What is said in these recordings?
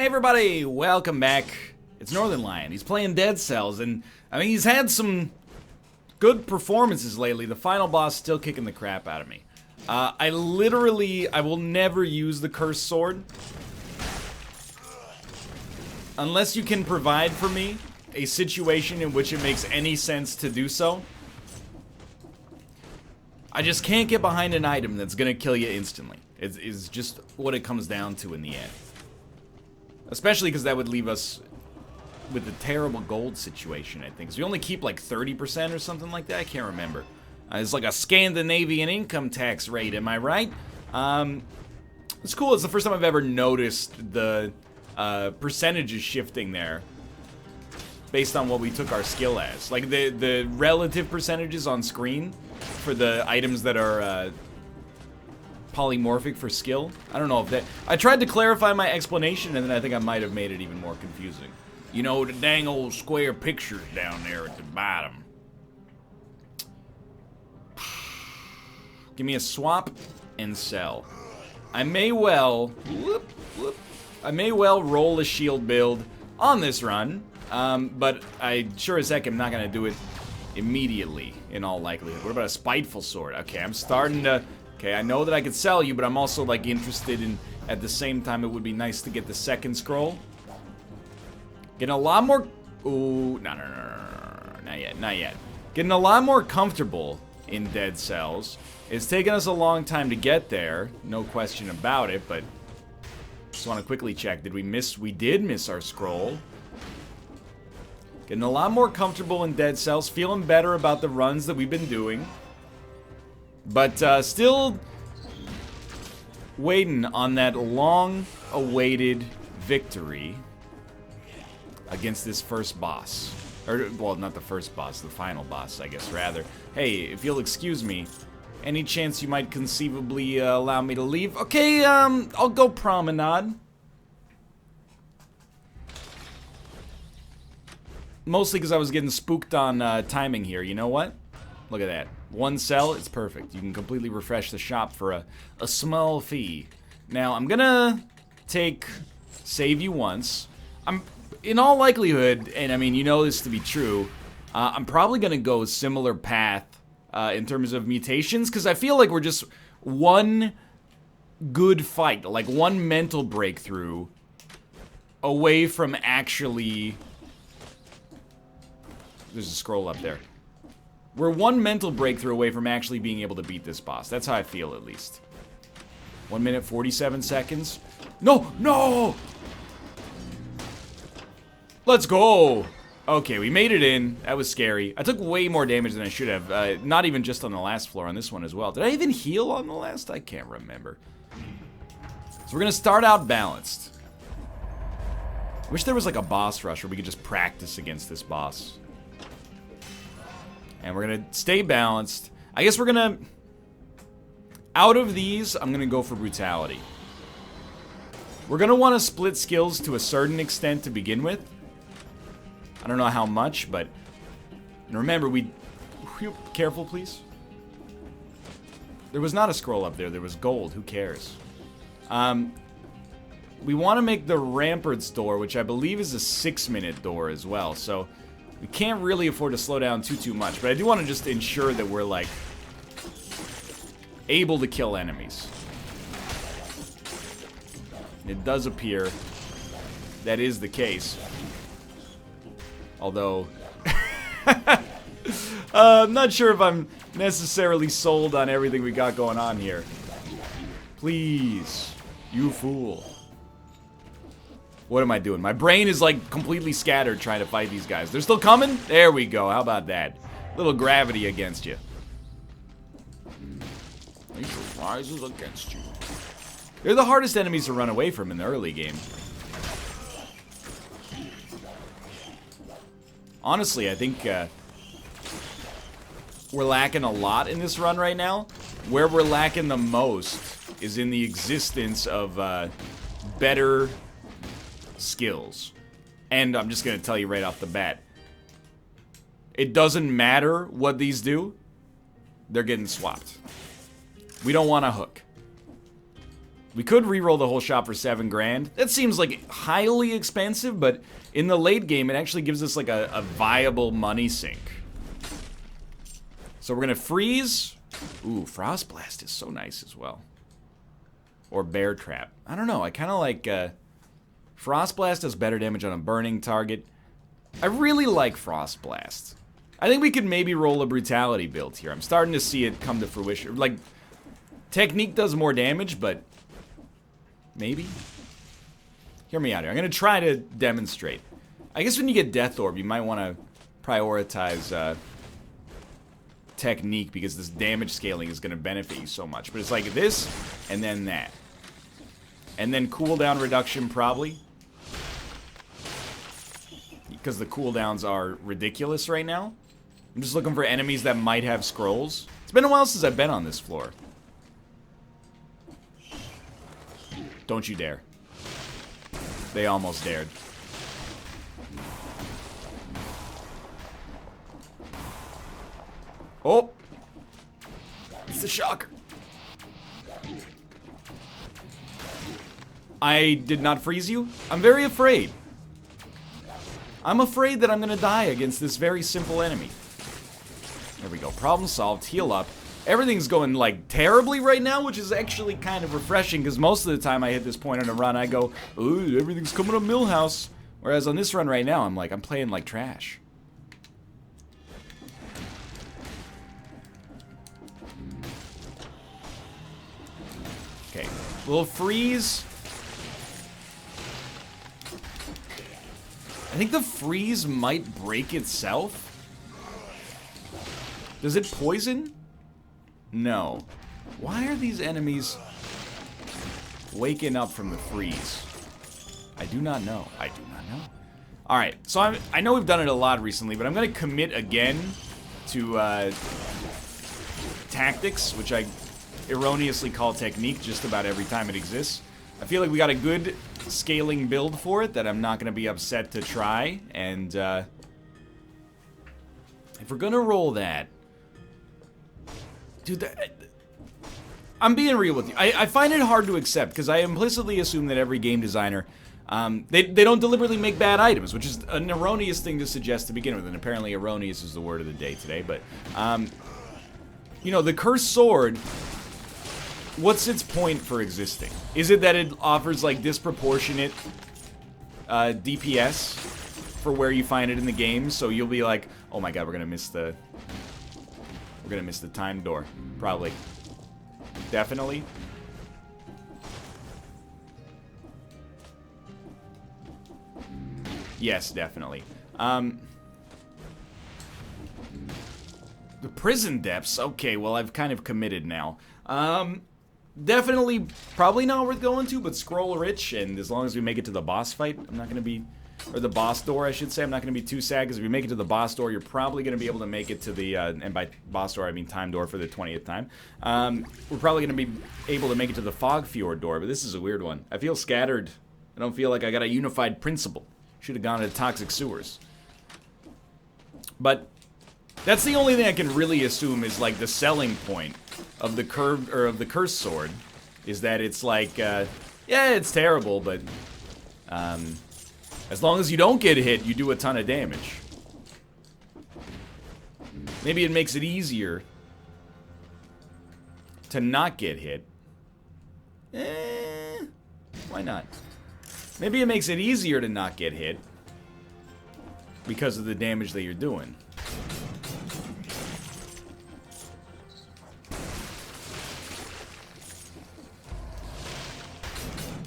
Hey everybody, welcome back. It's Northernlion. He's playing Dead Cells, and I mean, he's had some good performances lately. The final boss still kicking the crap out of me. I will never use the cursed sword unless you can provide for me a situation in which it makes any sense to do so. I just can't get behind an item that's gonna kill you instantly. It's just what it comes down to in the end. Especially because that would leave us with a terrible gold situation, I think. So we only keep like 30% or something like that? I can't remember. It's like a Scandinavian income tax rate, am I right? It's cool. It's the first time I've ever noticed the percentages shifting there based on what we took our skill as. Like the relative percentages on screen for the items that are polymorphic for skill. I don't know if that... I tried to clarify my explanation, and then I think I might have made it even more confusing. You know, the dang old square pictures down there at the bottom. Give me a swap and sell. I may well... I may well roll a shield build on this run, but I sure as heck am not going to do it immediately, in all likelihood. What about a spiteful sword? Okay, I'm starting to... Okay, I know that I could sell you, but I'm also, like, interested in, at the same time, it would be nice to get the second scroll. Getting a lot more... Ooh, no, not yet, not yet. Getting a lot more comfortable in Dead Cells. It's taken us a long time to get there, no question about it, but... Just want to quickly check, did we miss... We did miss our scroll. Getting a lot more comfortable in Dead Cells, feeling better about the runs that we've been doing. But still waiting on that long-awaited victory against this first boss. Or, well, not the first boss, the final boss, I guess, rather. Hey, if you'll excuse me, any chance you might conceivably allow me to leave? Okay, I'll go promenade. Mostly because I was getting spooked on timing here, you know what? Look at that. One sell, it's perfect. You can completely refresh the shop for a small fee. Now, I'm gonna save you once. I'm, in all likelihood, and I mean, you know this to be true, I'm probably gonna go a similar path in terms of mutations, because I feel like we're just one good fight, like one mental breakthrough away from actually... There's a scroll up there. We're one mental breakthrough away from actually being able to beat this boss. That's how I feel, at least. 1 minute, 47 seconds. No! No! Let's go! Okay, we made it in. That was scary. I took way more damage than I should have. Not even just on the last floor, on this one as well. Did I even heal on the last? I can't remember. So we're gonna start out balanced. Wish there was like a boss rush where we could just practice against this boss. And we're gonna stay balanced. I guess we're gonna... Out of these, I'm gonna go for brutality. We're gonna want to split skills to a certain extent to begin with. I don't know how much, but... And remember, careful, please. There was not a scroll up there. There was gold. Who cares? We want to make the Ramparts door, which I believe is a 6-minute door as well, so... We can't really afford to slow down too much, but I do want to just ensure that we're, like, able to kill enemies. It does appear that is the case. Although, I'm not sure if I'm necessarily sold on everything we got going on here. Please, you fool. What am I doing? My brain is like completely scattered trying to fight these guys. They're still coming? There we go. How about that? Little gravity against you. Nature rises against you. They're the hardest enemies to run away from in the early game. Honestly, I think we're lacking a lot in this run right now. Where we're lacking the most is in the existence of better... skills. And I'm just gonna tell you right off the bat, it doesn't matter what these do, they're getting swapped. We don't want a hook. We could re-roll the whole shop for 7 grand. That seems like highly expensive, but in the late game, it actually gives us like a viable money sink. So we're gonna freeze. Ooh, Frost Blast is so nice as well. Or Bear Trap. I don't know, I kind of like... Frost Blast does better damage on a burning target. I really like Frost Blast. I think we could maybe roll a Brutality build here. I'm starting to see it come to fruition. Like, Technique does more damage, but... maybe? Hear me out here. I'm going to try to demonstrate. I guess when you get Death Orb, you might want to prioritize Technique, because this damage scaling is going to benefit you so much. But it's like this, and then that. And then cooldown reduction, probably. Because the cooldowns are ridiculous right now. I'm just looking for enemies that might have scrolls. It's been a while since I've been on this floor. Don't you dare. They almost dared. Oh! It's the shocker. I did not freeze you. I'm very afraid. I'm afraid that I'm gonna die against this very simple enemy. There we go. Problem solved. Heal up. Everything's going, like, terribly right now, which is actually kind of refreshing, because most of the time I hit this point on a run, I go, ooh, everything's coming up Millhouse. Whereas on this run right now, I'm like, I'm playing like trash. Okay. Little freeze. I think the freeze might break itself. Does it poison? No. Why are these enemies waking up from the freeze? I do not know. I do not know. Alright, so I know we've done it a lot recently, but I'm going to commit again to tactics, which I erroneously call technique just about every time it exists. I feel like we got a good scaling build for it that I'm not going to be upset to try, and if we're going to roll that... Dude, I'm being real with you. I find it hard to accept, because I implicitly assume that every game designer, they don't deliberately make bad items, which is an erroneous thing to suggest to begin with, and apparently erroneous is the word of the day today, but, you know, the Cursed Sword, what's its point for existing? Is it that it offers, like, disproportionate DPS for where you find it in the game, so you'll be like, oh my god, we're gonna miss the time door. Probably. Definitely. Yes, definitely. The prison depths. Okay, well, I've kind of committed now. Definitely, probably not worth going to, but scroll rich, and as long as we make it to the boss fight, I'm not going to be... or the boss door, I should say. I'm not going to be too sad, because if you make it to the boss door, you're probably going to be able to make it to the, and by boss door, I mean time door for the 20th time. We're probably going to be able to make it to the Fjord door, but this is a weird one. I feel scattered. I don't feel like I got a unified principle. Should have gone to Toxic Sewers. But that's the only thing I can really assume is, like, the selling point of the Cursed Sword, is that it's like, yeah, it's terrible, but, as long as you don't get hit, you do a ton of damage. Maybe it makes it easier to not get hit. Why not? Maybe it makes it easier to not get hit because of the damage that you're doing.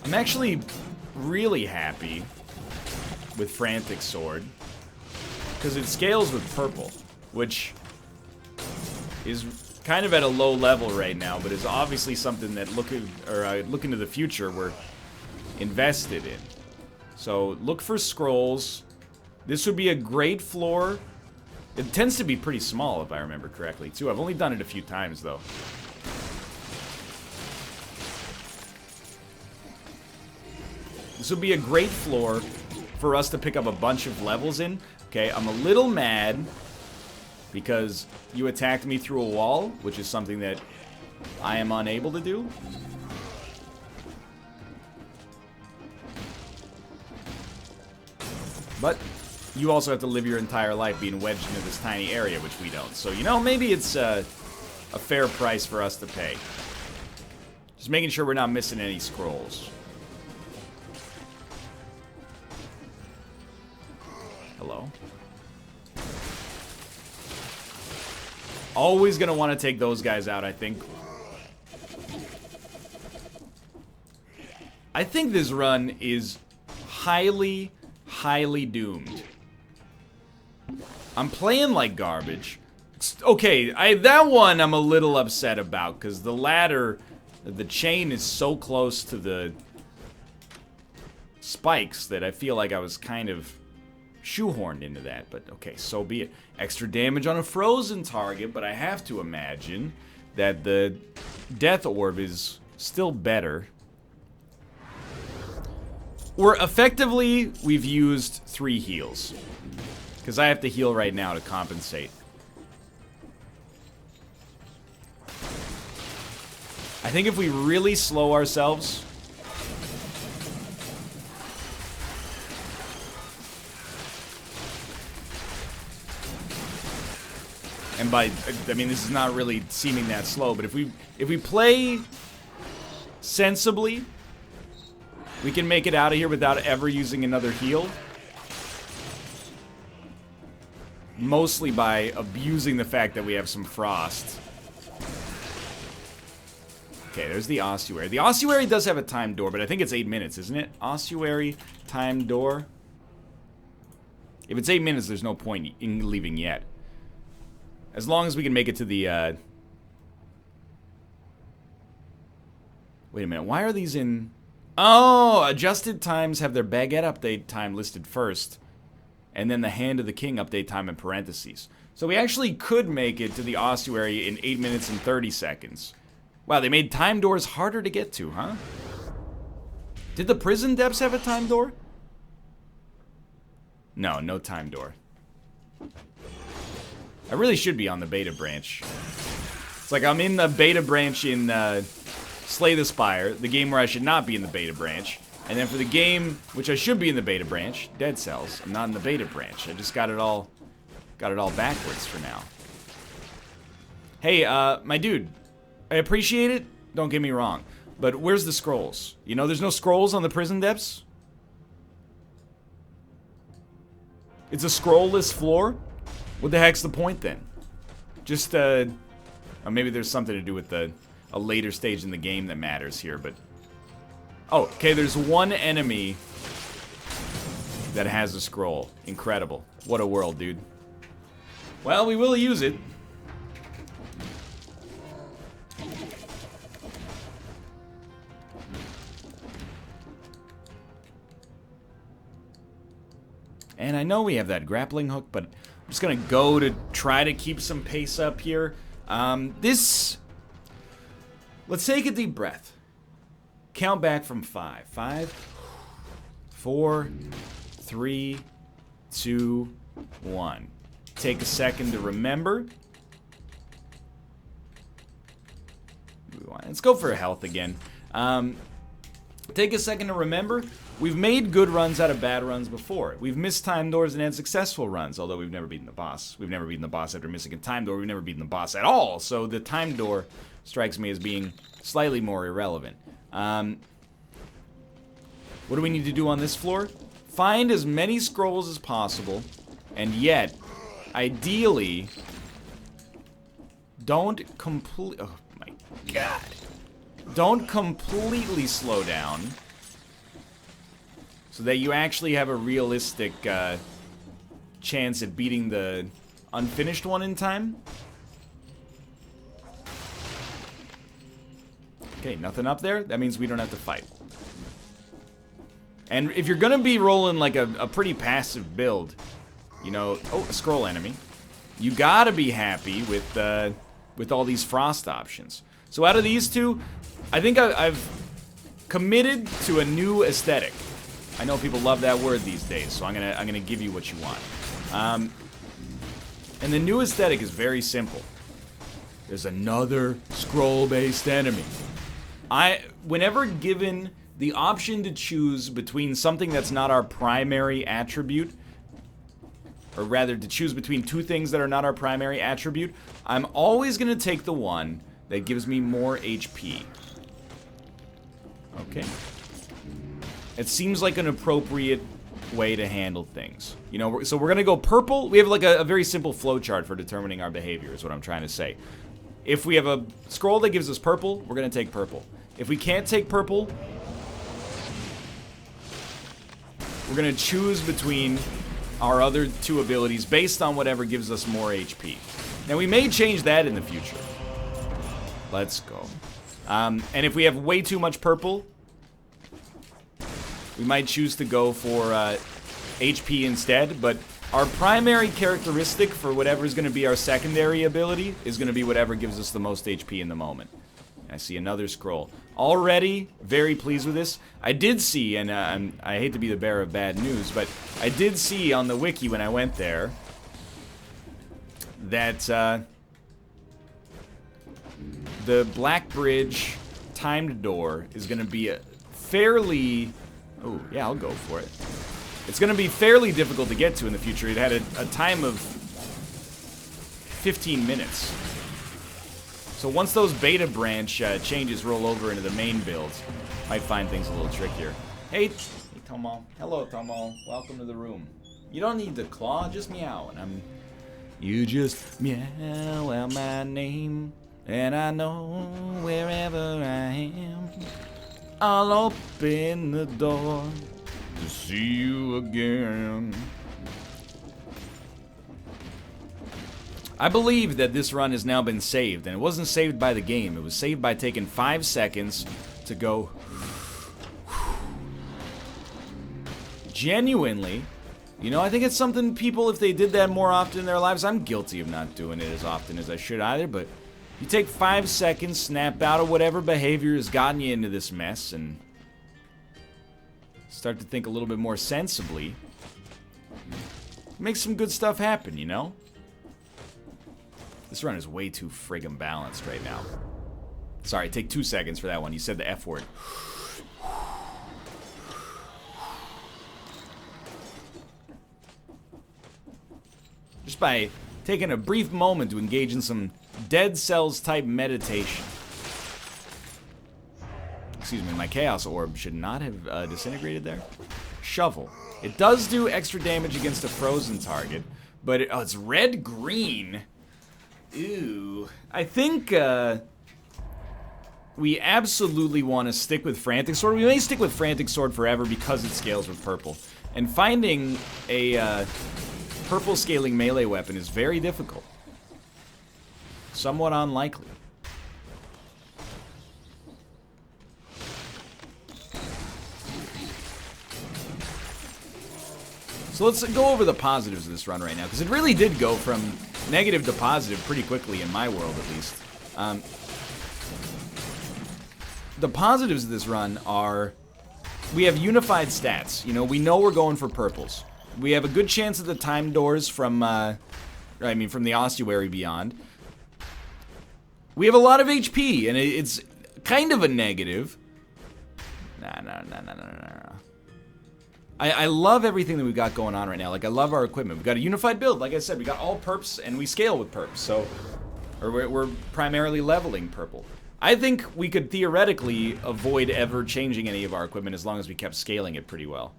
I'm actually really happy with Frantic Sword, because it scales with purple, which is kind of at a low level right now, but is obviously something that look into the future we're invested in. So look for scrolls. This would be a great floor. It tends to be pretty small, if I remember correctly, too. I've only done it a few times, though. This would be a great floor for us to pick up a bunch of levels in. Okay, I'm a little mad because you attacked me through a wall, which is something that I am unable to do. But you also have to live your entire life being wedged into this tiny area, which we don't. So, you know, maybe it's a fair price for us to pay. Just making sure we're not missing any scrolls. Hello? Always gonna want to take those guys out, I think. I think this run is highly, highly doomed. I'm playing like garbage. Okay, that one I'm a little upset about, because the ladder, the chain is so close to the spikes that I feel like I was kind of shoehorned into that. But okay, so be it. Extra damage on a frozen target, but I have to imagine that the death orb is still better. We've used 3 heals. Because I have to heal right now to compensate. I think if we really slow ourselves... And by, I mean, this is not really seeming that slow, but if we play sensibly, we can make it out of here without ever using another heal. Mostly by abusing the fact that we have some frost. Okay, there's the Ossuary. The Ossuary does have a timed door, but I think it's 8 minutes, isn't it? Ossuary, timed door. If it's 8 minutes, there's no point in leaving yet. As long as we can make it to the, Wait a minute, why are these in... Oh, adjusted times have their baguette update time listed first. And then the Hand of the King update time in parentheses. So we actually could make it to the Ossuary in 8 minutes and 30 seconds. Wow, they made time doors harder to get to, huh? Did the prison depths have a time door? No, no time door. I really should be on the beta branch. It's like I'm in the beta branch in Slay the Spire, the game where I should not be in the beta branch. And then for the game, which I should be in the beta branch, Dead Cells, I'm not in the beta branch. I just got it all backwards for now. Hey, my dude, I appreciate it, don't get me wrong, but where's the scrolls? You know, there's no scrolls on the prison depths? It's a scrollless floor? What the heck's the point then? Just, or maybe there's something to do with a later stage in the game that matters here, but... Oh, okay, there's one enemy that has a scroll. Incredible. What a world, dude. Well, we will use it. And I know we have that grappling hook, but I'm just gonna go to try to keep some pace up here. Let's take a deep breath. Count back from 5. 5, 4, 3, 2, 1. Take a second to remember. Let's go for health again. Take a second to remember. We've made good runs out of bad runs before. We've missed time doors and had successful runs, although we've never beaten the boss. We've never beaten the boss after missing a time door. We've never beaten the boss at all. So the time door strikes me as being slightly more irrelevant. What do we need to do on this floor? Find as many scrolls as possible, and yet, ideally, don't oh my god. Don't completely slow down, so that you actually have a realistic chance at beating the unfinished one in time. Okay, nothing up there. That means we don't have to fight. And if you're gonna be rolling like a pretty passive build, you know, oh, a scroll enemy, you gotta be happy with all these frost options. So out of these two, I think I've committed to a new aesthetic. I know people love that word these days, so I'm gonna give you what you want. And the new aesthetic is very simple. There's another scroll-based enemy. Whenever given the option to choose between something that's not our primary attribute, or rather to choose between two things that are not our primary attribute, I'm always going to take the one that gives me more HP. Okay. It seems like an appropriate way to handle things. You know, so we're going to go purple. We have like a very simple flowchart for determining our behavior is what I'm trying to say. If we have a scroll that gives us purple, we're going to take purple. If we can't take purple, we're going to choose between our other two abilities based on whatever gives us more HP. Now, we may change that in the future. Let's go. And if we have way too much purple, we might choose to go for HP instead, but our primary characteristic for whatever is going to be our secondary ability is going to be whatever gives us the most HP in the moment. I see another scroll. Already very pleased with this. I did see, and I hate to be the bearer of bad news, but I did see on the wiki when I went there that the Black Bridge timed door is going to be a fairly... Oh, yeah, I'll go for it. It's going to be fairly difficult to get to in the future. It had a time of 15 minutes. So once those beta branch changes roll over into the main builds, might find things a little trickier. Hey Tomo. Hello, Tomo. Welcome to the room. You don't need to claw, just meow. And you just meow out my name, and I know wherever I am, I'll open the door to see you again. I believe that this run has now been saved, and it wasn't saved by the game. It was saved by taking 5 seconds to go genuinely. You know, I think it's something people, if they did that more often in their lives, I'm guilty of not doing it as often as I should either, but you take 5 seconds, snap out of whatever behavior has gotten you into this mess, and start to think a little bit more sensibly. Make some good stuff happen, you know? This run is way too friggin' balanced right now. Sorry, take 2 seconds for that one. You said the F word. Just by taking a brief moment to engage in some Dead Cells type meditation. Excuse me, my Chaos Orb should not have disintegrated there. Shovel. It does do extra damage against a frozen target, but it's red-green. Ew. I think we absolutely want to stick with Frantic Sword. We may stick with Frantic Sword forever because it scales with purple. And finding a purple scaling melee weapon is very difficult. Somewhat unlikely. So let's go over the positives of this run right now, because it really did go from negative to positive pretty quickly in my world, at least. The positives of this run are we have unified stats. You know, we know we're going for purples. We have a good chance at the time doors from, from the Ossuary beyond. We have a lot of HP, and it's kind of a negative. No. I love everything that we've got going on right now. Like, I love our equipment. We've got a unified build. Like I said, we got all perps, and we scale with perps. So, or we're primarily leveling purple. I think we could theoretically avoid ever changing any of our equipment as long as we kept scaling it pretty well.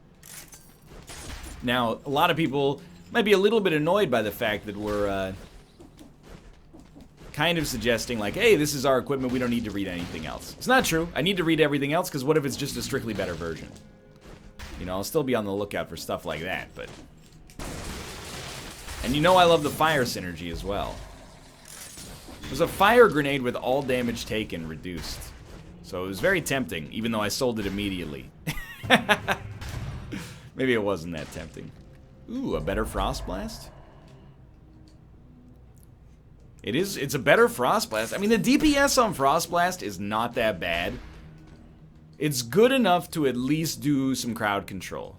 Now, a lot of people might be a little bit annoyed by the fact that we're kind of suggesting, like, hey, this is our equipment, we don't need to read anything else. It's not true. I need to read everything else, because what if it's just a strictly better version? You know, I'll still be on the lookout for stuff like that, but... And you know I love the fire synergy as well. There's a fire grenade with all damage taken reduced. So it was very tempting, even though I sold it immediately. Maybe it wasn't that tempting. Ooh, a better Frost Blast? It's a better Frost Blast. I mean, the DPS on Frost Blast is not that bad. It's good enough to at least do some crowd control.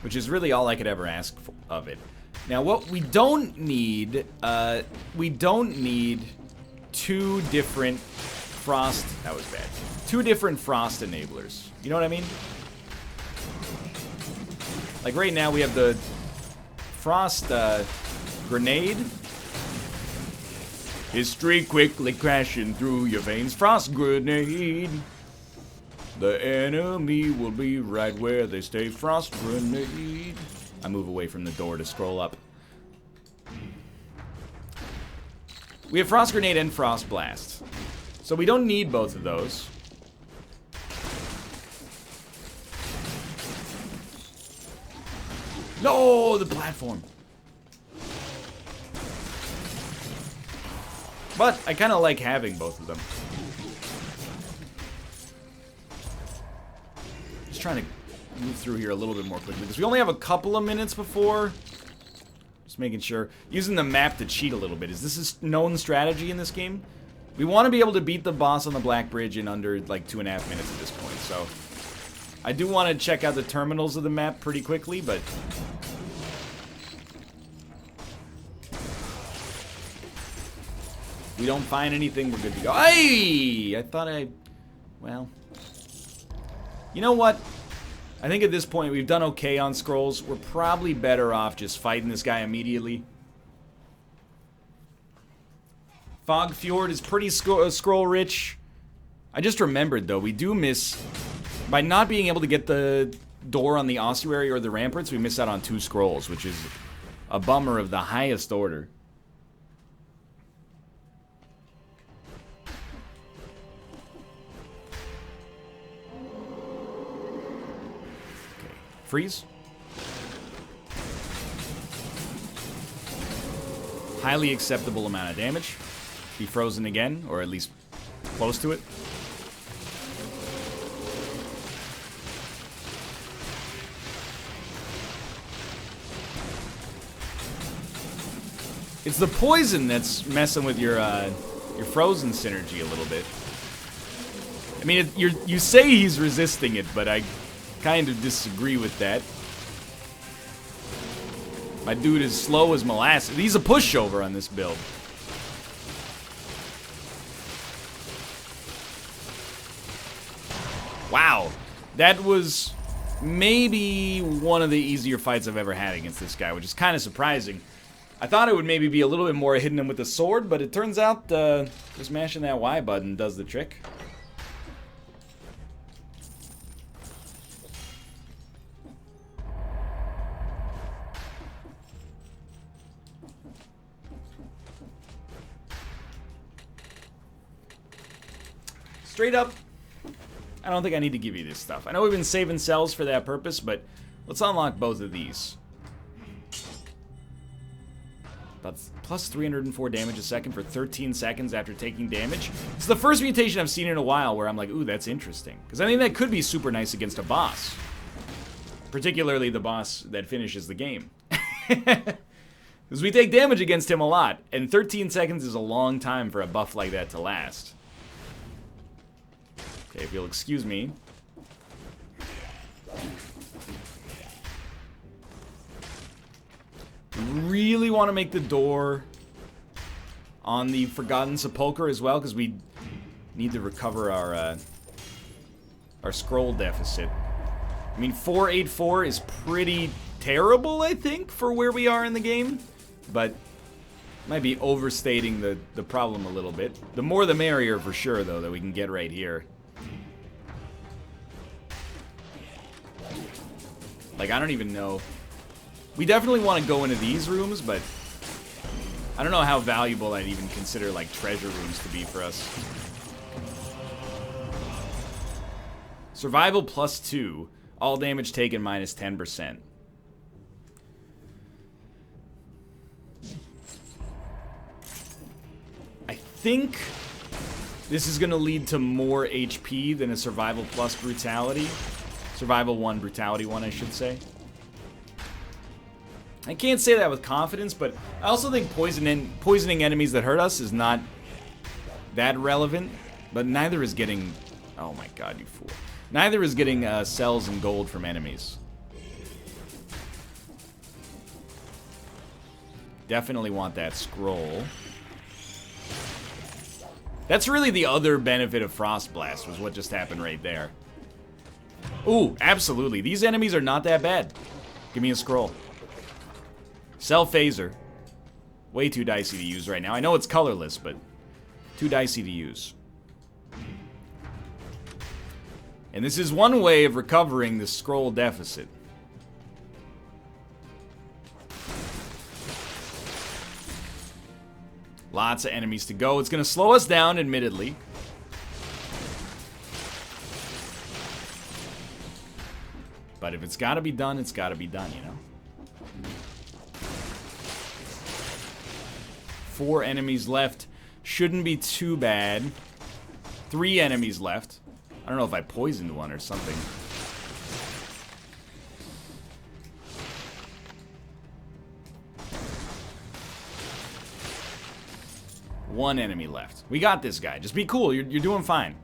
Which is really all I could ever ask of it. Now, what we don't need, two different frost... That was bad. Two different frost enablers. You know what I mean? Like right now we have the Frost grenade. History quickly crashing through your veins. Frost grenade. The enemy will be right where they stay. Frost grenade. I move away from the door to scroll up. We have Frost Grenade and Frost Blast. So we don't need both of those. No, the platform. But I kind of like having both of them. Just trying to move through here a little bit more quickly because we only have a couple of minutes before. Just making sure. Using the map to cheat a little bit. Is this a known strategy in this game? We want to be able to beat the boss on the Black Bridge in under like 2.5 minutes at this point. So I do want to check out the terminals of the map pretty quickly, but if we don't find anything, we're good to go. Hey! I thought well, you know what? I think at this point we've done okay on scrolls. We're probably better off just fighting this guy immediately. Fog Fjord is pretty scroll rich. I just remembered though, we do miss, by not being able to get the door on the Ossuary or the ramparts, we miss out on 2 scrolls, which is a bummer of the highest order. Freeze. Highly acceptable amount of damage. Be frozen again, or at least close to it. It's the poison that's messing with your frozen synergy a little bit. I mean, you say he's resisting it, but I kind of disagree with that. My dude is slow as molasses. He's a pushover on this build. Wow. That was maybe one of the easier fights I've ever had against this guy, which is kind of surprising. I thought it would maybe be a little bit more hitting him with the sword, but it turns out just mashing that Y button does the trick. Straight up, I don't think I need to give you this stuff. I know we've been saving cells for that purpose, but let's unlock both of these. That's plus 304 damage a second for 13 seconds after taking damage. It's the first mutation I've seen in a while where I'm like, ooh, that's interesting. Because I think that could be super nice against a boss. Particularly the boss that finishes the game. Because we take damage against him a lot, and 13 seconds is a long time for a buff like that to last. Okay, if you'll excuse me. Really want to make the door on the Forgotten Sepulchre as well, because we need to recover our scroll deficit. I mean, 484 is pretty terrible, I think, for where we are in the game, but might be overstating the problem a little bit. The more the merrier for sure, though, that we can get right here. Like, I don't even know. We definitely want to go into these rooms, but I don't know how valuable I'd even consider, like, treasure rooms to be for us. Survival plus 2. All damage taken minus 10%. I think this is going to lead to more HP than a survival plus brutality. Survival 1, brutality 1, I should say. I can't say that with confidence, but I also think poisoning enemies that hurt us is not that relevant. But neither is getting... Oh my god, you fool. Neither is getting cells and gold from enemies. Definitely want that scroll. That's really the other benefit of Frost Blast, was what just happened right there. Ooh, absolutely. These enemies are not that bad. Give me a scroll. Sell phaser. Way too dicey to use right now. I know it's colorless, but too dicey to use. And this is one way of recovering the scroll deficit. Lots of enemies to go. It's going to slow us down, admittedly. But if it's got to be done, it's got to be done, you know? 4 enemies left. Shouldn't be too bad. 3 enemies left. I don't know if I poisoned one or something. One enemy left. We got this guy. Just be cool. You're doing fine.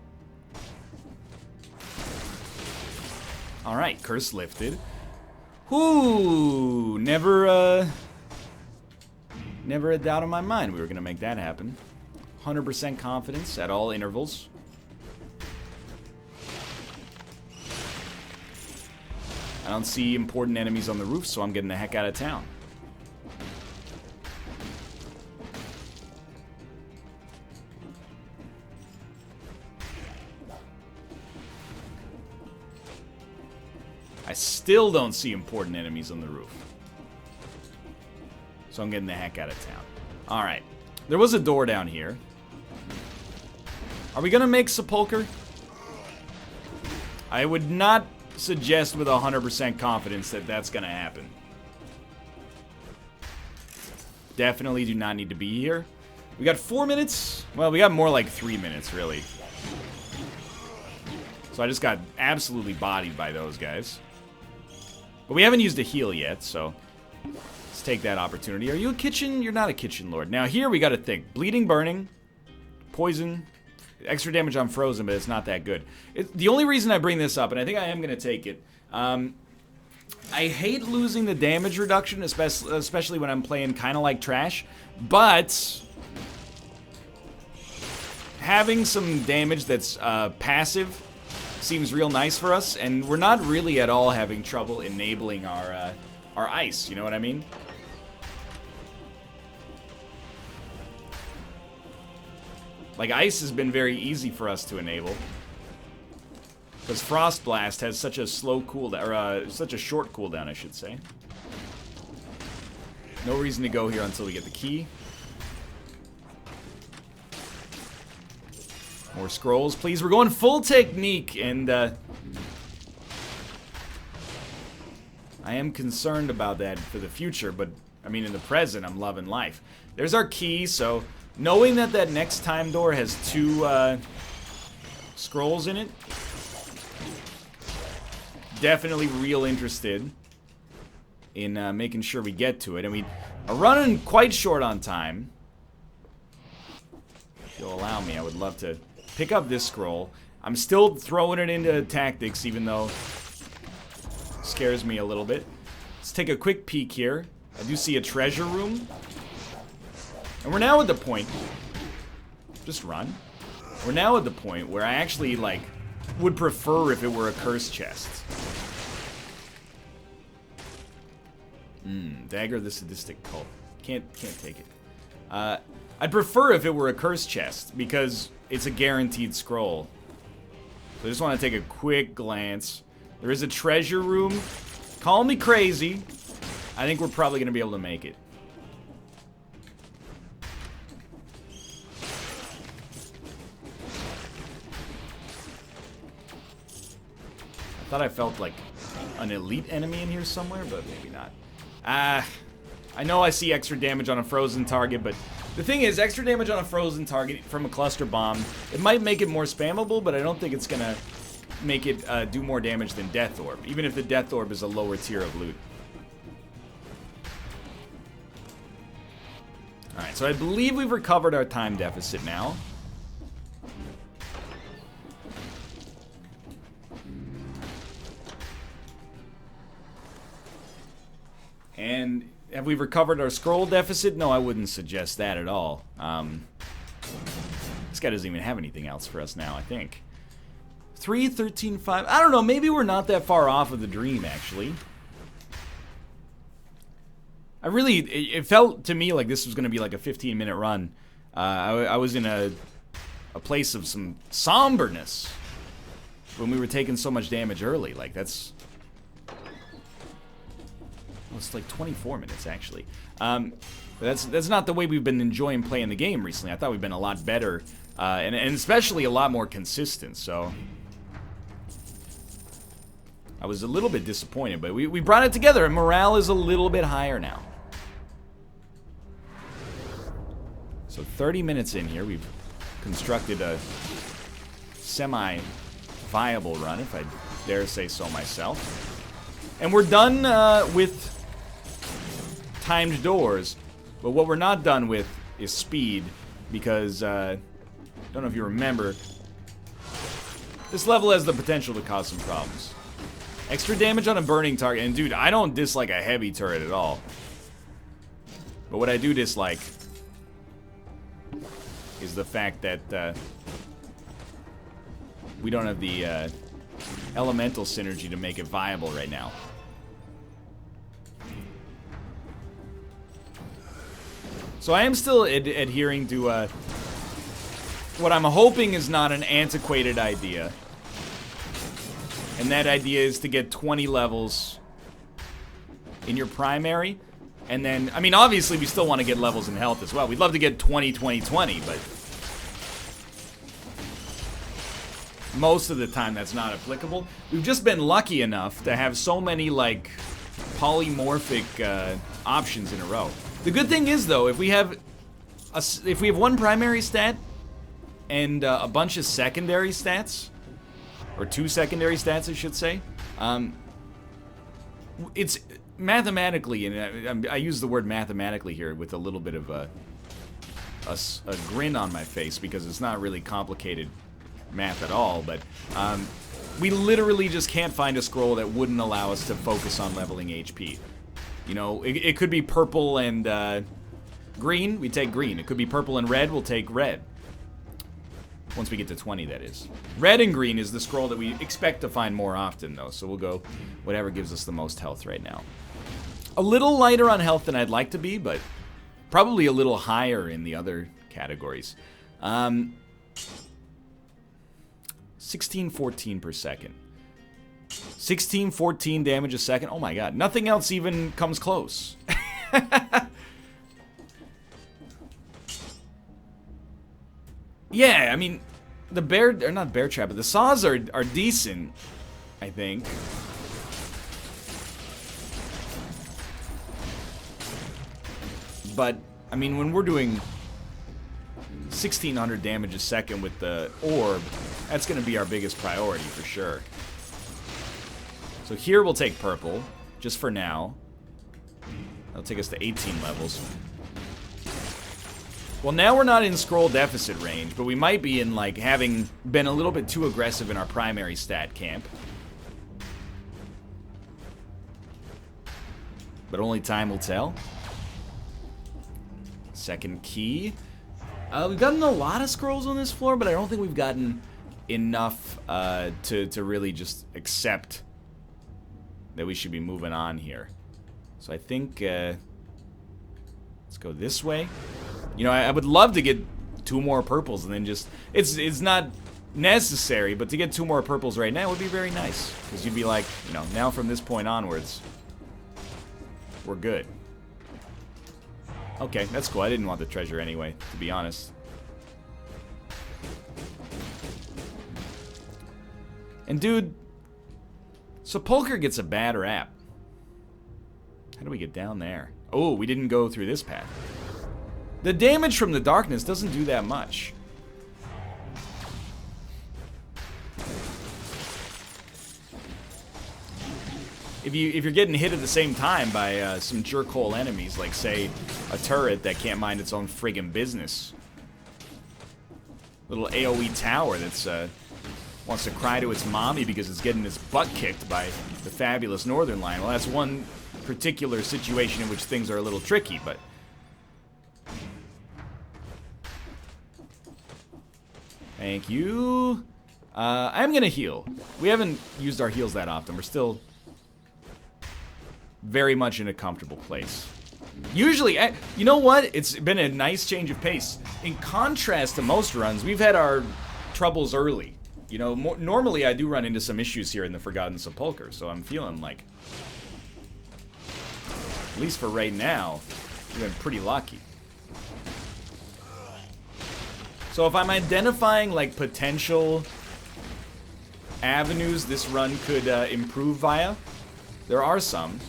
Alright, curse lifted. Ooh, never a doubt in my mind we were going to make that happen. 100% confidence at all intervals. I don't see important enemies on the roof, so I'm getting the heck out of town. I still don't see important enemies on the roof. So I'm getting the heck out of town. Alright. There was a door down here. Are we gonna make Sepulchre? I would not suggest with 100% confidence that that's gonna happen. Definitely do not need to be here. We got 4 minutes? Well, we got more like 3 minutes, really. So I just got absolutely bodied by those guys. But we haven't used a heal yet, so let's take that opportunity. Are you a kitchen? You're not a kitchen lord. Now here we gotta think. Bleeding, burning, poison, extra damage on frozen, but it's not that good. The only reason I bring this up, and I think I am gonna take it, I hate losing the damage reduction, especially when I'm playing kind of like trash, but having some damage that's passive seems real nice for us, and we're not really at all having trouble enabling our ice, you know what I mean? Like, ice has been very easy for us to enable. Because Frost Blast has such a slow cooldown, or such a short cooldown, I should say. No reason to go here until we get the key. More scrolls, please. We're going full technique, and I am concerned about that for the future, but I mean, in the present, I'm loving life. There's our key, so knowing that that next time door has 2 scrolls in it, definitely real interested in making sure we get to it. And we are running quite short on time. If you'll allow me, I would love to pick up this scroll. I'm still throwing it into tactics, even though it scares me a little bit. Let's take a quick peek here. I do see a treasure room. And we're now at the point... Just run. We're now at the point where I actually, like, would prefer if it were a curse chest. Dagger of the Sadistic Cult. Can't take it. I'd prefer if it were a curse chest, because it's a guaranteed scroll. So I just want to take a quick glance. There is a treasure room. Call me crazy. I think we're probably going to be able to make it. I thought I felt like an elite enemy in here somewhere, but maybe not. I know I see extra damage on a frozen target, but the thing is, extra damage on a frozen target from a cluster bomb, it might make it more spammable, but I don't think it's gonna make it do more damage than Death Orb, even if the Death Orb is a lower tier of loot. Alright, so I believe we've recovered our time deficit now. And have we recovered our scroll deficit? No, I wouldn't suggest that at all. This guy doesn't even have anything else for us now, I think. 3, 13, 5. I don't know, maybe we're not that far off of the dream, actually. it felt to me like this was going to be like a 15-minute run. I was in a place of some somberness when we were taking so much damage early. Like, that's... Well, it's like 24 minutes, actually. But that's not the way we've been enjoying playing the game recently. I thought we've been a lot better, and especially a lot more consistent, so... I was a little bit disappointed, but we brought it together, and morale is a little bit higher now. So 30 minutes in here, we've constructed a semi-viable run, if I dare say so myself. And we're done with timed doors, but what we're not done with is speed, because, I don't know if you remember, this level has the potential to cause some problems. Extra damage on a burning target, and dude, I don't dislike a heavy turret at all. But what I do dislike is the fact that we don't have the elemental synergy to make it viable right now. So I am still adhering to what I'm hoping is not an antiquated idea. And that idea is to get 20 levels in your primary. And then, I mean, obviously we still want to get levels in health as well. We'd love to get 20, 20, 20, but most of the time that's not applicable. We've just been lucky enough to have so many, like, polymorphic options in a row. The good thing is, though, if we have one primary stat and a bunch of secondary stats, or 2 secondary stats, I should say, it's mathematically, and I use the word mathematically here with a little bit of a grin on my face, because it's not really complicated math at all, but we literally just can't find a scroll that wouldn't allow us to focus on leveling HP. You know, it could be purple and green, we take green. It could be purple and red, we'll take red. Once we get to 20, that is. Red and green is the scroll that we expect to find more often, though, so we'll go whatever gives us the most health right now. A little lighter on health than I'd like to be, but probably a little higher in the other categories. 1614 per second. 1614 damage a second. Oh my god, nothing else even comes close. Yeah, I mean, the not bear trap, but the saws are decent, I think. But, I mean, when we're doing 1600 damage a second with the orb, that's going to be our biggest priority for sure. So here we'll take purple, just for now. That'll take us to 18 levels. Well, now we're not in scroll deficit range, but we might be in, like, having been a little bit too aggressive in our primary stat camp. But only time will tell. Second key. We've gotten a lot of scrolls on this floor, but I don't think we've gotten enough to really just accept that we should be moving on here. So I think, let's go this way. You know, I would love to get 2 more purples and then just... It's not necessary, but to get 2 more purples right now would be very nice. Because you'd be like, you know, now from this point onwards, we're good. Okay, that's cool. I didn't want the treasure anyway, to be honest. And dude, Sepulchre gets a bad rap. How do we get down there? Oh, we didn't go through this path. The damage from the darkness doesn't do that much. If you're getting hit at the same time by some jerkhole enemies, like, say, a turret that can't mind its own friggin' business. Little AoE tower that's wants to cry to its mommy because it's getting its butt kicked by the fabulous Northernlion. Well, that's one particular situation in which things are a little tricky, but... Thank you. I'm gonna heal. We haven't used our heals that often. We're still very much in a comfortable place. Usually, you know what? It's been a nice change of pace. In contrast to most runs, we've had our troubles early. You know, normally I do run into some issues here in the Forgotten Sepulchre, so I'm feeling like, at least for right now, we've been pretty lucky. So if I'm identifying, like, potential avenues this run could improve via, there are some.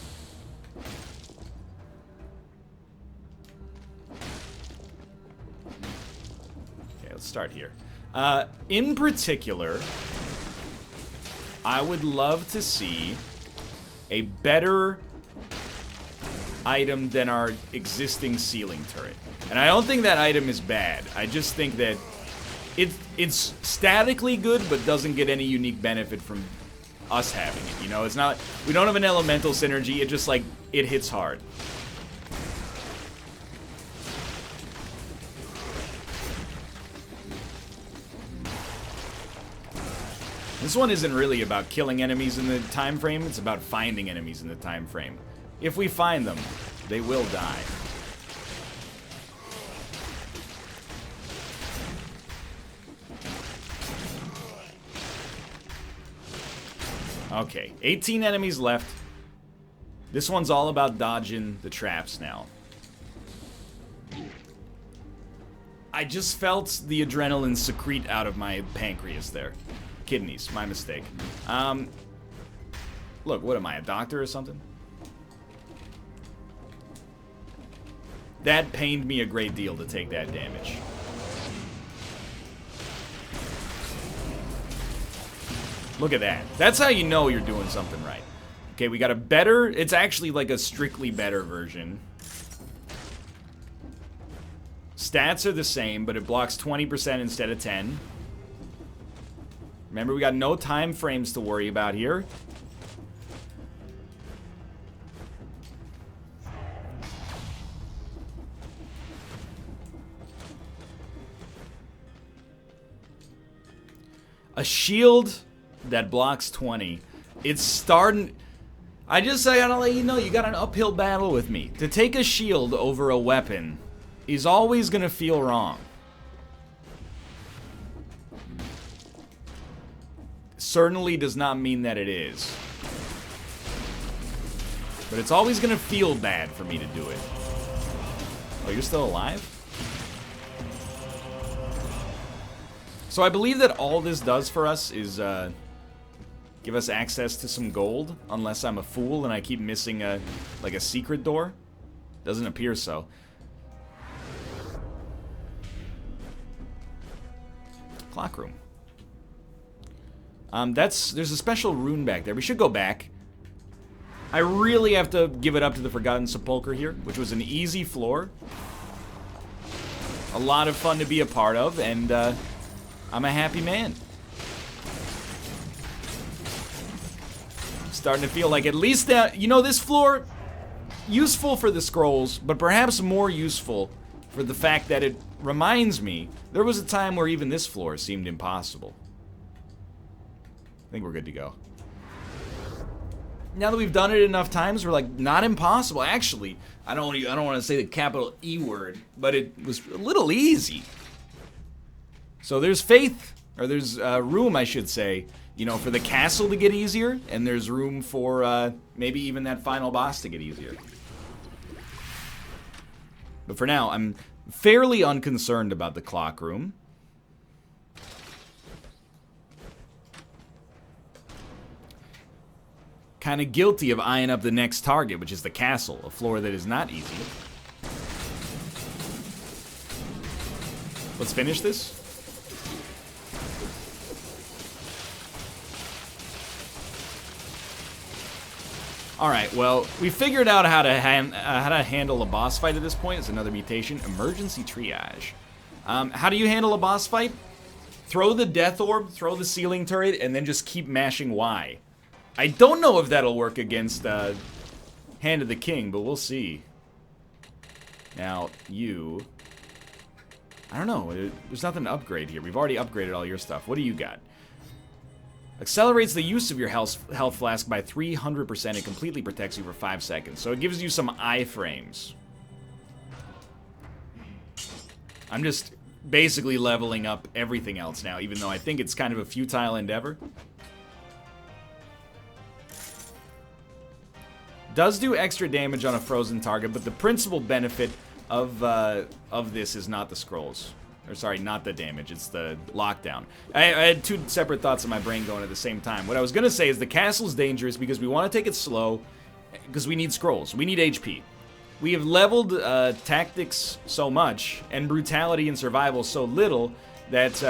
Okay, let's start here. In particular, I would love to see a better item than our existing ceiling turret. And I don't think that item is bad. I just think that it's statically good, but doesn't get any unique benefit from us having it. You know, it's not, we don't have an elemental synergy. It just, like, it hits hard. This one isn't really about killing enemies in the time frame. It's about finding enemies in the time frame. If we find them, they will die. Okay, 18 enemies left. This one's all about dodging the traps now. I just felt the adrenaline secrete out of my pancreas there. Kidneys, my mistake. Look, what am I, a doctor or something? That pained me a great deal to take that damage. Look at that. That's how you know you're doing something right. Okay, we got a better... It's actually like a strictly better version. Stats are the same, but it blocks 20% instead of 10. Remember, we got no time frames to worry about here. A shield that blocks 20. It's starting... I gotta let you know, you got an uphill battle with me. To take a shield over a weapon is always gonna feel wrong. Certainly does not mean that it is. But it's always gonna feel bad for me to do it. Oh, you're still alive? So I believe that all this does for us is give us access to some gold, unless I'm a fool and I keep missing like a secret door. Doesn't appear so. Clock room. There's a special rune back there. We should go back. I really have to give it up to the Forgotten Sepulchre here, which was an easy floor. A lot of fun to be a part of, and I'm a happy man. Starting to feel like at least that, you know, this floor, useful for the scrolls, but perhaps more useful for the fact that it reminds me there was a time where even this floor seemed impossible. I think we're good to go. Now that we've done it enough times, we're like, not impossible. Actually, I don't want to say the capital E word, but it was a little easy. So there's faith, or there's room, I should say, you know, for the castle to get easier, and there's room for maybe even that final boss to get easier. But for now, I'm fairly unconcerned about the clock room. Kind of guilty of eyeing up the next target, which is the castle, a floor that is not easy. Let's finish this. Alright, well, we figured out how to handle a boss fight at this point. It's another mutation. Emergency triage. How do you handle a boss fight? Throw the death orb, throw the ceiling turret, and then just keep mashing Y. I don't know if that'll work against Hand of the King, but we'll see. Now, you... I don't know. There's nothing to upgrade here. We've already upgraded all your stuff. What do you got? Accelerates the use of your health flask by 300%. It completely protects you for 5 seconds. So it gives you some iframes. I'm just basically leveling up everything else now, even though I think it's kind of a futile endeavor. Does do extra damage on a frozen target, but the principal benefit of this is not the scrolls. Or sorry, not the damage, it's the lockdown. I had two separate thoughts in my brain going at the same time. What I was going to say is the castle's dangerous because we want to take it slow, because we need scrolls, we need HP. We have leveled tactics so much, and brutality and survival so little, that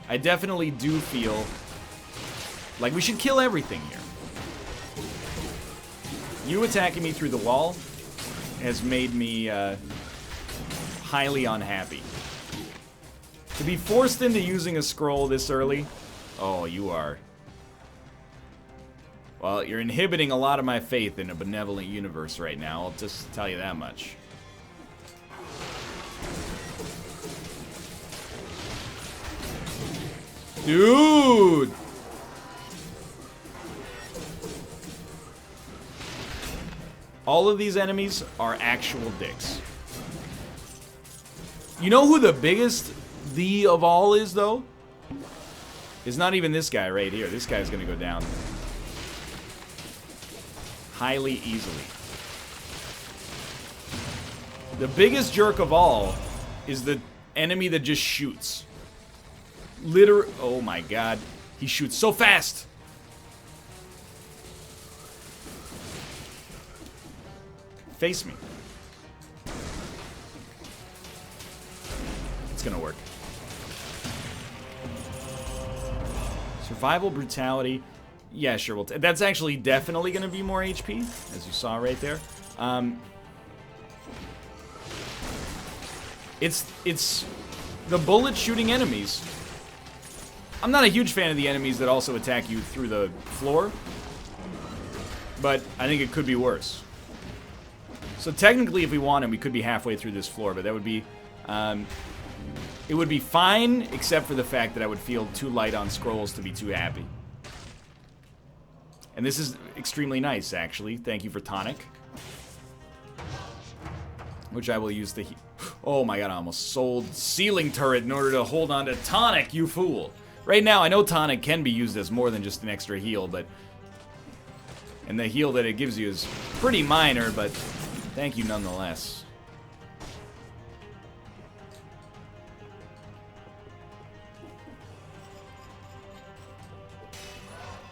I definitely do feel like we should kill everything here. You attacking me through the wall has made me highly unhappy. To be forced into using a scroll this early, oh, you are. Well, you're inhibiting a lot of my faith in a benevolent universe right now, I'll just tell you that much. Dude! All of these enemies are actual dicks. You know who the biggest of all is, though? It's not even this guy right here. This guy's gonna go down highly easily. The biggest jerk of all is the enemy that just shoots. Oh my god. He shoots so fast! Face me. It's gonna work. Survival, brutality. Yeah, sure. That's actually definitely gonna be more HP, as you saw right there. It's the bullet shooting enemies. I'm not a huge fan of the enemies that also attack you through the floor, but I think it could be worse. So technically, if we wanted, we could be halfway through this floor, but that would be, it would be fine, except for the fact that I would feel too light on scrolls to be too happy. And this is extremely nice, actually. Thank you for tonic, which I will use to oh my god, I almost sold ceiling turret in order to hold on to tonic, you fool. Right now, I know tonic can be used as more than just an extra heal, but... and the heal that it gives you is pretty minor, but thank you nonetheless.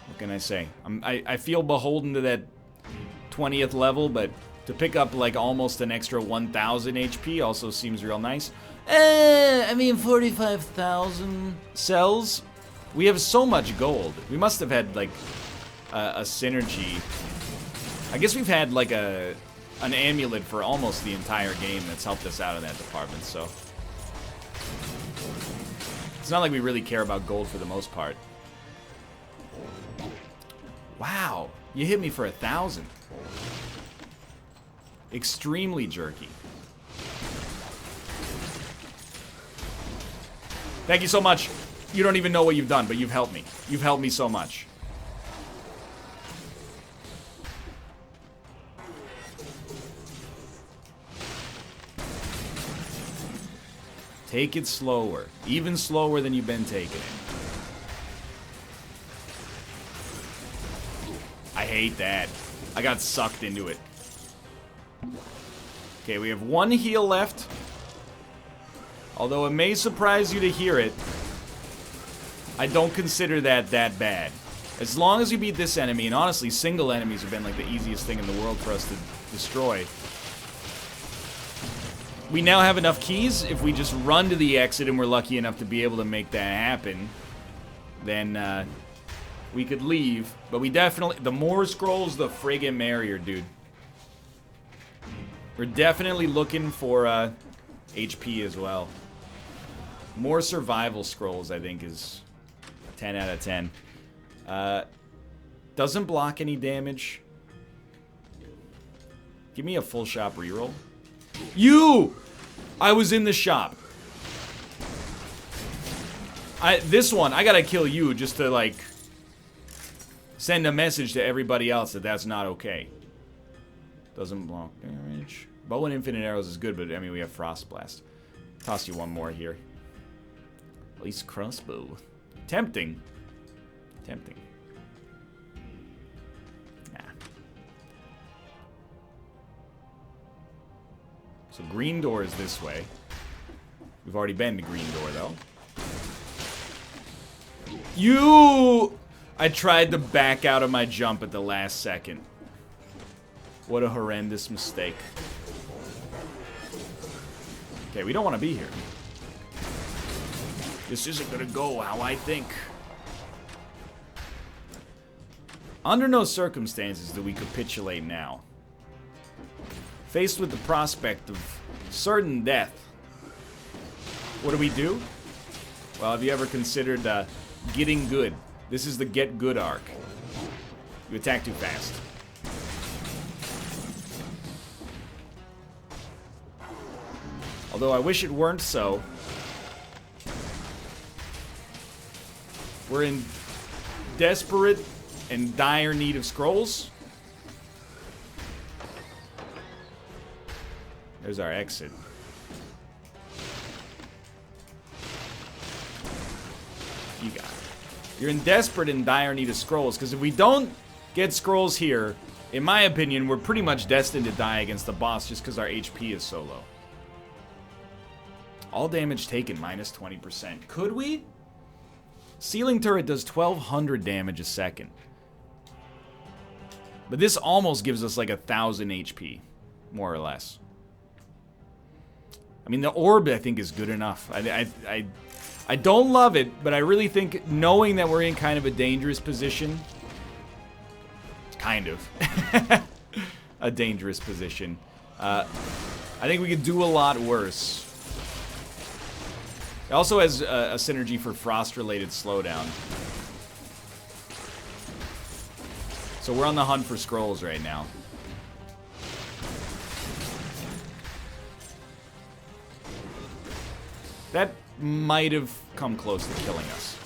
What can I say? I feel beholden to that 20th level, but to pick up like almost an extra 1,000 HP also seems real nice. I mean 45,000 cells. We have so much gold. We must have had like a synergy. I guess we've had like an amulet for almost the entire game that's helped us out in that department, so it's not like we really care about gold for the most part. Wow, you hit me for 1,000. Extremely jerky. Thank you so much. You don't even know what you've done, but you've helped me. You've helped me so much. Take it slower. Even slower than you've been taking it. I hate that. I got sucked into it. Okay, we have one heal left. Although it may surprise you to hear it, I don't consider that bad. As long as you beat this enemy, and honestly, single enemies have been like the easiest thing in the world for us to destroy. We now have enough keys. If we just run to the exit and we're lucky enough to be able to make that happen, then we could leave. But we definitely, the more scrolls, the friggin' merrier, dude. We're definitely looking for HP as well. More survival scrolls, I think, is 10 out of 10. Doesn't block any damage. Give me a full shop reroll. You! I was in the shop. This one, I gotta kill you just to, like, send a message to everybody else that that's not okay. Doesn't block damage. Bow and infinite arrows is good, but I mean, we have Frost Blast. Toss you one more here. At least crossbow. Tempting. Tempting. Nah. So green door is this way. We've already been to green door, though. I tried to back out of my jump at the last second. What a horrendous mistake. Okay, we don't want to be here. This isn't gonna go how I think. Under no circumstances do we capitulate now. Faced with the prospect of certain death, what do? Well, have you ever considered getting good? This is the get good arc. You attack too fast. Although I wish it weren't so. We're in desperate and dire need of scrolls. There's our exit. You got it. You're in desperate and dire need of scrolls, because if we don't get scrolls here, in my opinion, we're pretty much destined to die against the boss just because our HP is so low. All damage taken, minus 20%. Could we? Ceiling turret does 1,200 damage a second. But this almost gives us like 1,000 HP, more or less. I mean, the orb, I think, is good enough. I don't love it, but I really think knowing that we're in kind of a dangerous position... Kind of. A dangerous position. I think we could do a lot worse. It also has a synergy for frost-related slowdown. So we're on the hunt for scrolls right now. That might have come close to killing us.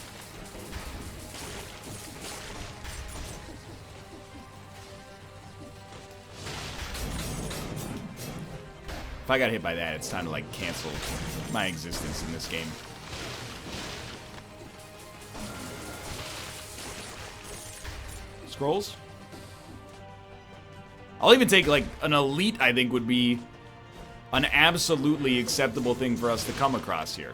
If I got hit by that, it's time to, like, cancel my existence in this game. Scrolls? I'll even take, like, an elite, I think, would be an absolutely acceptable thing for us to come across here.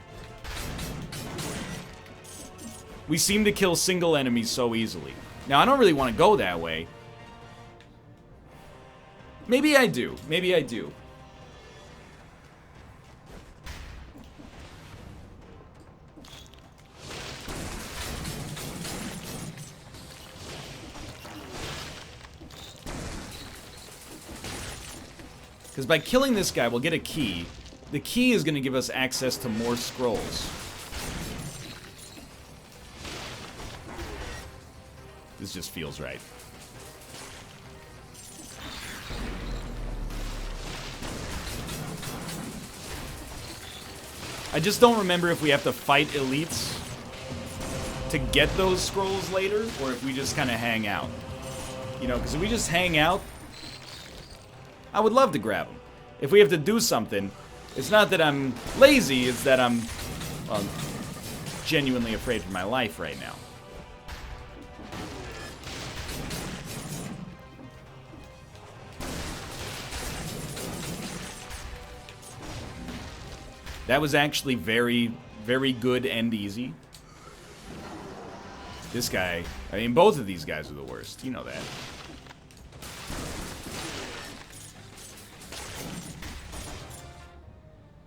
We seem to kill single enemies so easily. Now, I don't really want to go that way. Maybe I do. Maybe I do. Because by killing this guy, we'll get a key. The key is going to give us access to more scrolls. This just feels right. I just don't remember if we have to fight elites to get those scrolls later, or if we just kind of hang out. You know, because if we just hang out, I would love to grab them. If we have to do something, it's not that I'm lazy, it's that I'm, well, genuinely afraid for my life right now. That was actually very, very good and easy. This guy, I mean, both of these guys are the worst. You know that.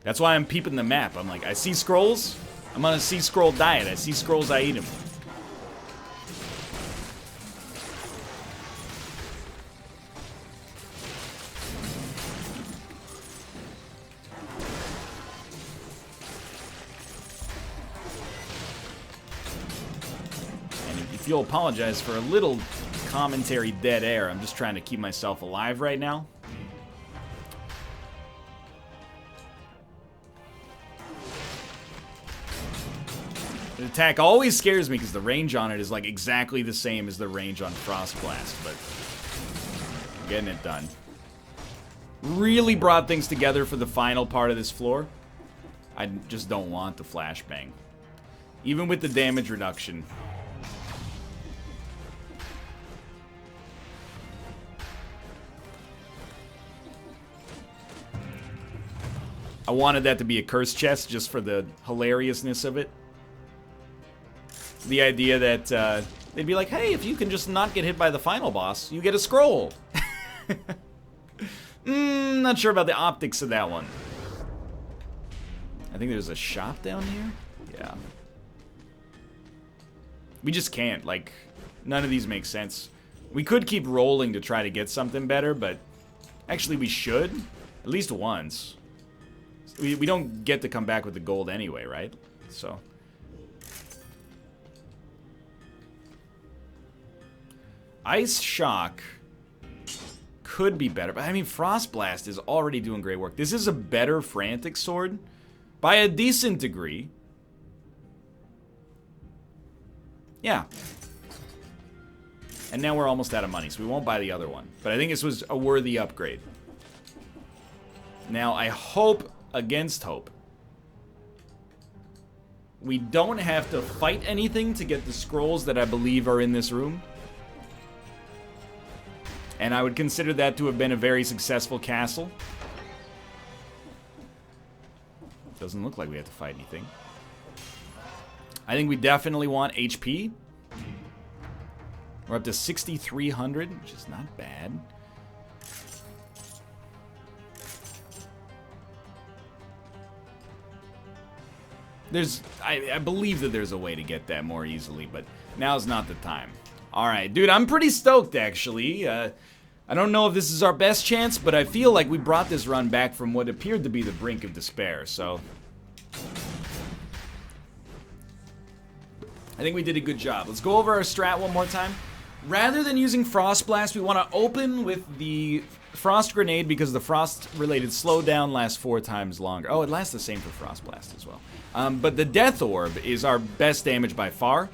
That's why I'm peeping the map. I'm like, I see scrolls, I'm on a see scroll diet. I see scrolls, I eat them. And if you'll apologize for a little commentary dead air, I'm just trying to keep myself alive right now. The attack always scares me because the range on it is like exactly the same as the range on Frost Blast, but I'm getting it done. really brought things together for the final part of this floor. I just don't want the flashbang. Even with the damage reduction. I wanted that to be a curse chest just for the hilariousness of it. The idea that they'd be like, hey, if you can just not get hit by the final boss, you get a scroll. Not sure about the optics of that one. I think there's a shop down here. Yeah. We just can't. Like, none of these make sense. We could keep rolling to try to get something better, but actually we should. At least once. We don't get to come back with the gold anyway, right? So. Ice Shock could be better, but I mean, Frost Blast is already doing great work. This is a better Frantic Sword by a decent degree. Yeah. And now we're almost out of money, so we won't buy the other one. But I think this was a worthy upgrade. Now, I hope against hope we don't have to fight anything to get the scrolls that I believe are in this room. And I would consider that to have been a very successful castle. Doesn't look like we have to fight anything. I think we definitely want HP. We're up to 6,300, which is not bad. I believe that there's a way to get that more easily, but now's not the time. Alright, dude, I'm pretty stoked, actually. I don't know if this is our best chance, but I feel like we brought this run back from what appeared to be the brink of despair, so... I think we did a good job. Let's go over our strat one more time. Rather than using Frost Blast, we want to open with the Frost Grenade because the Frost-related slowdown lasts 4 times longer. Oh, it lasts the same for Frost Blast as well. But the Death Orb is our best damage by far.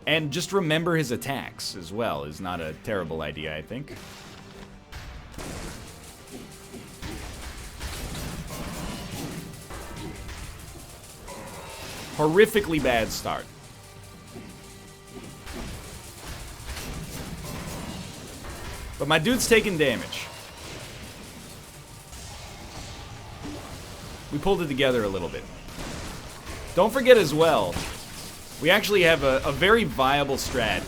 And just remember his attacks as well is not a terrible idea, I think. Horrifically bad start. But my dude's taking damage. We pulled it together a little bit. Don't forget as well, we actually have a very viable strat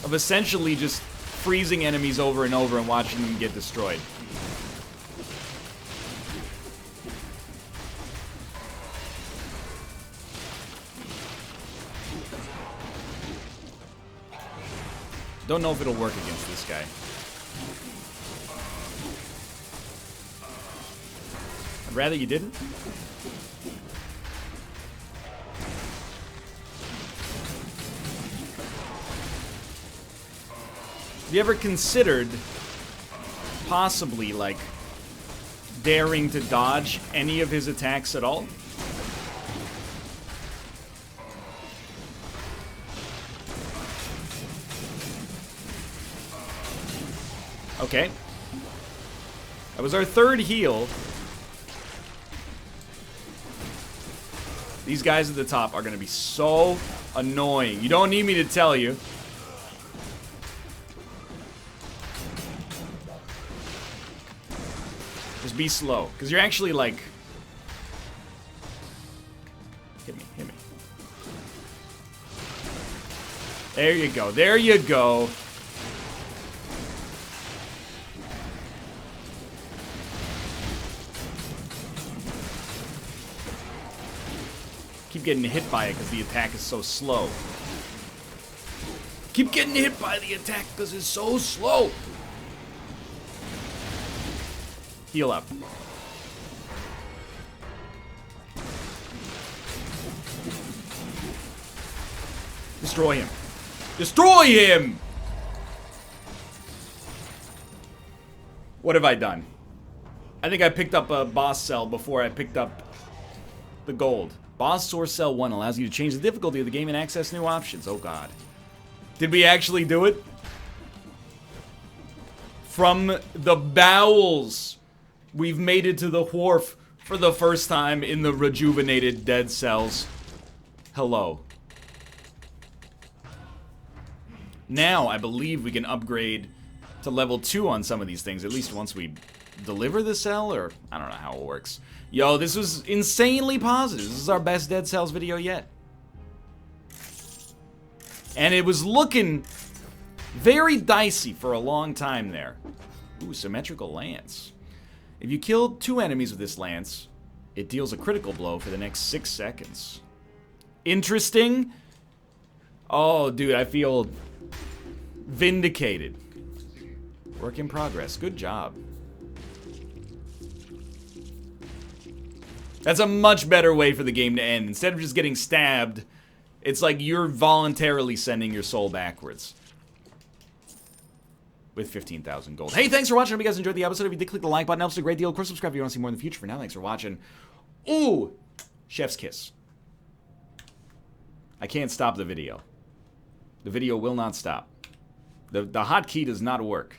of essentially just freezing enemies over and over and watching them get destroyed. Don't know if it'll work against this guy. I'd rather you didn't. Have you ever considered possibly, like, daring to dodge any of his attacks at all? Okay. That was our third heal. These guys at the top are going to be so annoying. You don't need me to tell you. Just be slow, because you're actually like... Hit me, hit me. There you go, there you go. Keep getting hit by it because the attack is so slow. Keep getting hit by the attack because it's so slow. Heal up. Destroy him. Destroy him! What have I done? I think I picked up a boss cell before I picked up the gold. Boss Source Cell 1 allows you to change the difficulty of the game and access new options. Oh god. Did we actually do it? From the bowels, we've made it to the wharf for the first time in the rejuvenated dead cells. Hello. Now, I believe we can upgrade to level 2 on some of these things, at least once we deliver the cell, or I don't know how it works. Yo, this was insanely positive. This is our best Dead Cells video yet. And it was looking very dicey for a long time there. Ooh, symmetrical lance. If you kill 2 enemies with this lance, it deals a critical blow for the next 6 seconds. Interesting. Oh, dude, I feel vindicated. Work in progress. Good job. That's a much better way for the game to end. Instead of just getting stabbed, it's like you're voluntarily sending your soul backwards. With 15,000 gold. Hey, thanks for watching. I hope you guys enjoyed the episode. If you did, click the like button. It helps a great deal. Of course, subscribe if you want to see more in the future. For now, thanks for watching. Ooh! Chef's kiss. I can't stop the video. The video will not stop. The hotkey does not work.